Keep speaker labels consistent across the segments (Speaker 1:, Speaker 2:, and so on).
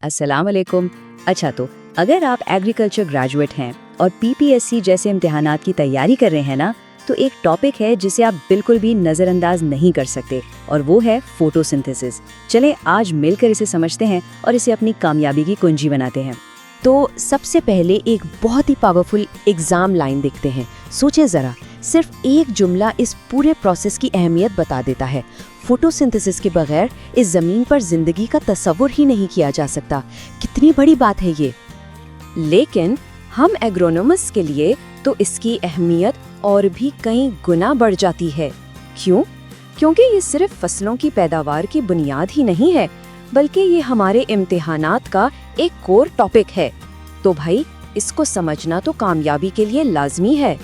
Speaker 1: अस्सलाम वालेकुम। अच्छा, तो अगर आप एग्रीकल्चर ग्रेजुएट हैं और पीपीएससी जैसे इम्तिहानात की तैयारी कर रहे हैं ना, तो एक टॉपिक है जिसे आप बिल्कुल भी नज़रअंदाज नहीं कर सकते, और वो है फोटोसिंथेसिस। चलें आज मिलकर इसे समझते हैं और इसे अपनी कामयाबी की कुंजी बनाते हैं।
Speaker 2: तो सबसे पहले एक बहुत ही पावरफुल एग्जाम लाइन देखते हैं। सोचें ज़रा, सिर्फ एक जुमला इस पूरे प्रोसेस की अहमियत बता देता है। फोटोसिंथेसिस के बगैर इस ज़मीन पर जिंदगी का तस्वुर ही नहीं किया जा सकता। कितनी बड़ी बात है ये।
Speaker 1: लेकिन हम एग्रोनॉमिस्ट के लिए तो इसकी अहमियत और भी कई गुना बढ़ जाती है। क्यों? क्योंकि ये सिर्फ फसलों की पैदावार की बुनियाद ही नहीं है, बल्कि ये हमारे इम्तिहानात का एक कोर टॉपिक है। तो भाई, इसको समझना तो कामयाबी के लिए लाजमी है।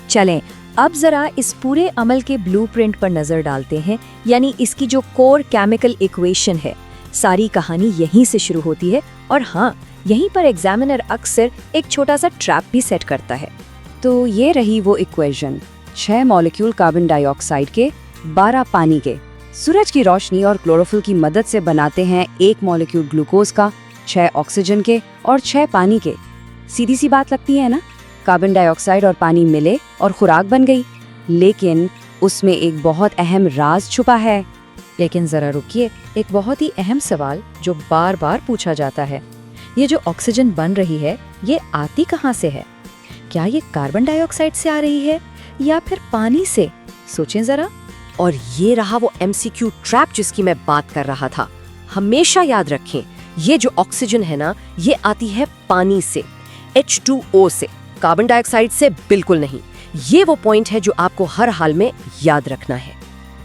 Speaker 2: चलें अब जरा इस पूरे अमल के ब्लूप्रिंट पर नजर डालते हैं, यानी इसकी जो कोर केमिकल इक्वेशन है। सारी कहानी यहीं से शुरू होती है, और हाँ, यहीं पर एग्जामिनर अक्सर एक छोटा सा ट्रैप भी सेट करता है।
Speaker 1: तो ये रही वो इक्वेशन, 6 मॉलिक्यूल कार्बन डाइऑक्साइड के, 12 पानी के। सूरज की रोशनी और क्लोरोफिल की मदद से बनाते हैं 1 मॉलिक्यूल ग्लूकोज का, 6 ऑक्सीजन के और 6 पानी के। सीधी सी बात लगती है ना? कार्बन डाइऑक्साइड और पानी मिले और खुराक बन गई। लेकिन उसमें एक बहुत अहम राज छुपा है।
Speaker 2: लेकिन जरा रुकिए, एक बहुत ही अहम सवाल जो बार बार पूछा जाता है, ये जो ऑक्सीजन बन रही है, ये आती कहाँ से है? क्या ये कार्बन डाइऑक्साइड से आ रही है या फिर पानी से? सोचें जरा।
Speaker 3: और ये रहा वो एमसीक्यू ट्रैप जिसकी मैं बात कर रहा था। हमेशा याद रखें, ये जो ऑक्सीजन है ना, ये आती है पानी से, H2O से, कार्बन डाइऑक्साइड से बिल्कुल नहीं। ये वो पॉइंट है जो आपको हर हाल में याद रखना है।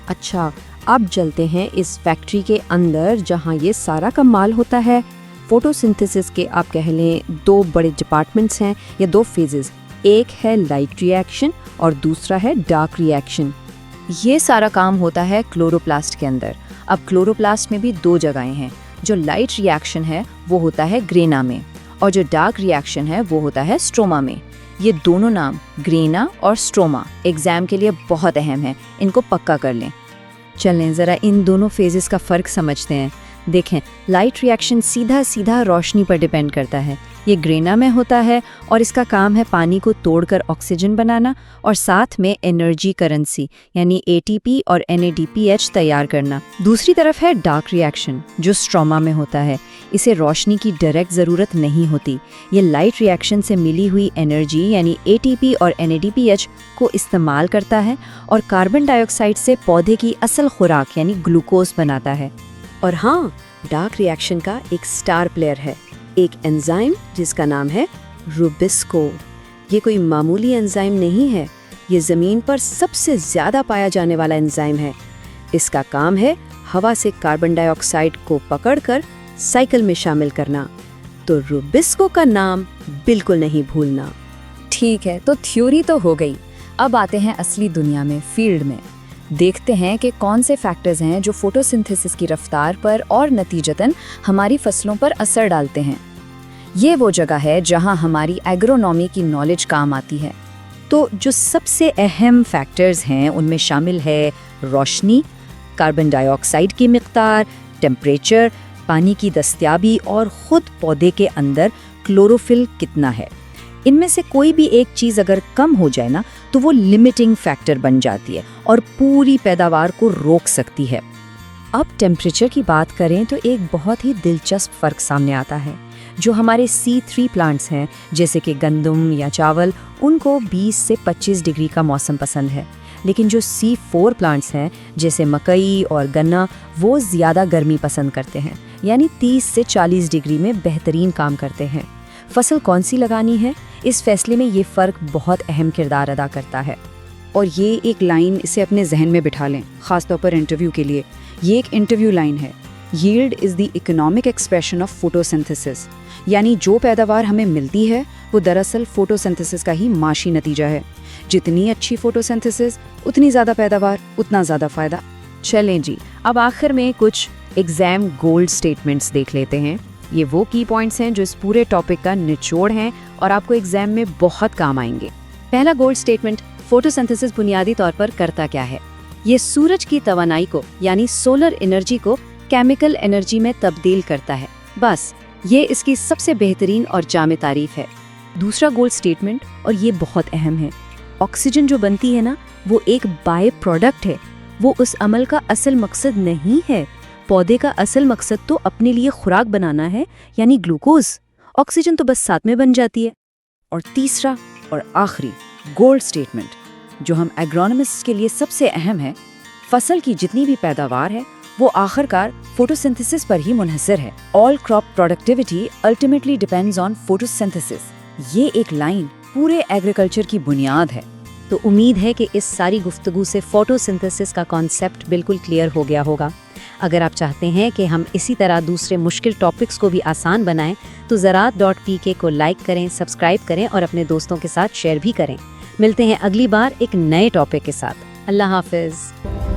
Speaker 2: अच्छा, अब चलते हैं इस फैक्ट्री के अंदर जहाँ ये सारा कमाल होता है। फोटोसिंथेसिस के आप कह लें 2 बड़े डिपार्टमेंट्स हैं या 2 फेजेस। एक है लाइट रिएक्शन और दूसरा है डार्क रिएक्शन।
Speaker 1: ये सारा काम होता है क्लोरोप्लास्ट के अंदर। अब क्लोरोप्लास्ट में भी 2 जगहें हैं। जो लाइट रिएक्शन है वो होता है ग्रेना में, और जो डार्क रिएक्शन है वो होता है स्ट्रोमा में। ये दोनों नाम, ग्रेना और स्ट्रोमा, एग्जाम के लिए बहुत अहम है। इनको पक्का कर लें।
Speaker 2: चलें ज़रा इन दोनों फेजेस का फ़र्क समझते हैं। देखें, लाइट रिएक्शन सीधा सीधा रोशनी पर डिपेंड करता है। ये ग्रेना में होता है और इसका काम है पानी को तोड़कर ऑक्सीजन बनाना और साथ में एनर्जी करेंसी यानी ATP और NADPH तैयार करना। दूसरी तरफ है डार्क रिएक्शन जो स्ट्रोमा में होता है। इसे रोशनी की डायरेक्ट ज़रूरत नहीं होती। ये लाइट रिएक्शन से मिली हुई एनर्जी यानी ATP और NADPH को इस्तेमाल करता है और कार्बन डाइऑक्साइड से पौधे की असल खुराक यानी ग्लूकोज बनाता है।
Speaker 1: और हाँ, डार्क रिएक्शन का एक स्टार प्लेयर है, एक एंजाइम जिसका नाम है रूबिस्को। ये कोई मामूली एंजाइम नहीं है, ये ज़मीन पर सबसे ज़्यादा पाया जाने वाला एंजाइम है। इसका काम है हवा से कार्बन डाइऑक्साइड को पकड़कर साइकिल में शामिल करना। तो रूबिस्को का नाम बिल्कुल नहीं भूलना।
Speaker 4: ठीक है, तो थ्योरी तो हो गई। अब आते हैं असली दुनिया में, फील्ड में। देखते हैं कि कौन से फैक्टर्स हैं जो फोटोसिंथेसिस की रफ्तार पर और नतीजतन हमारी फसलों पर असर डालते हैं। ये वो जगह है जहां हमारी एग्रोनॉमी की नॉलेज काम आती है।
Speaker 2: तो जो सबसे अहम फैक्टर्स हैं उनमें शामिल है रोशनी, कार्बन डाइऑक्साइड की मिक़दार, टेम्परेचर, पानी की दस्तयाबी और ख़ुद पौधे के अंदर क्लोरोफिल कितना है। इनमें से कोई भी एक चीज़ अगर कम हो जाए ना, तो वो लिमिटिंग फैक्टर बन जाती है और पूरी पैदावार को रोक सकती है। अब टेम्परेचर की बात करें तो एक बहुत ही दिलचस्प फ़र्क सामने आता है। जो हमारे C3 प्लांट्स हैं जैसे कि गंदम या चावल, उनको 20 से 25 डिग्री का मौसम पसंद है। लेकिन जो C4 प्लांट्स हैं जैसे मकई और गन्ना, वो ज़्यादा गर्मी पसंद करते हैं, यानी 30 से 40 डिग्री में बेहतरीन काम करते हैं। फसल कौन सी लगानी है, इस फैसले में ये फ़र्क बहुत अहम किरदार अदा करता है।
Speaker 5: और ये एक लाइन इसे अपने जहन में बिठा लें, ख़ासतौर पर इंटरव्यू के लिए। ये एक इंटरव्यू लाइन है, yield is the economic expression of photosynthesis. यानी जो पैदावार हमें मिलती है वो दरअसल फोटोसिंथेसिस का ही माशी नतीजा है। जितनी अच्छी फोटोसिंथेसिस, उतनी ज़्यादा पैदावार, उतना ज़्यादा फ़ायदा।
Speaker 2: चलें जी, अब आखिर में कुछ एग्ज़ाम गोल्ड स्टेटमेंट्स देख लेते हैं। ये वो की पॉइंट्स हैं जो इस पूरे टॉपिक का निचोड़ हैं और आपको एग्जाम में बहुत काम आएंगे।
Speaker 1: पहला गोल्ड स्टेटमेंट, फोटोसिंथेसिस बुनियादी तौर पर करता क्या है? ये सूरज की तवानाई को यानी सोलर एनर्जी को केमिकल एनर्जी में तब्दील करता है। बस ये इसकी सबसे बेहतरीन और जामे तारीफ है। दूसरा गोल स्टेटमेंट, और ये बहुत अहम है, ऑक्सीजन जो बनती है ना, वो एक बाय प्रोडक्ट है, वो उस अमल का असल मकसद नहीं है। पौधे का असल मकसद तो अपने लिए खुराक बनाना है, यानी ग्लूकोज। ऑक्सीजन तो बस साथ में बन जाती है।
Speaker 5: और तीसरा और आखिरी गोल्ड स्टेटमेंट, जो हम एग्रोनॉमिस्ट्स के लिए सबसे अहम है, फसल की जितनी भी पैदावार है वो आखिरकार फोटोसिंथेसिस पर ही मुनहसर है। All crop productivity ultimately depends on photosynthesis. ये एक लाइन पूरे एग्रीकल्चर की बुनियाद है।
Speaker 1: तो उम्मीद है कि इस सारी गुफ्तगू से फोटोसिंथेसिस का कॉन्सेप्ट बिल्कुल क्लियर हो गया होगा। अगर आप चाहते हैं कि हम इसी तरह दूसरे मुश्किल टॉपिक्स को भी आसान बनाएं, तो ज़राअत.pk को लाइक करें, सब्सक्राइब करें और अपने दोस्तों के साथ शेयर भी करें। मिलते हैं अगली बार एक नए टॉपिक के साथ। अल्लाह हाफिज़।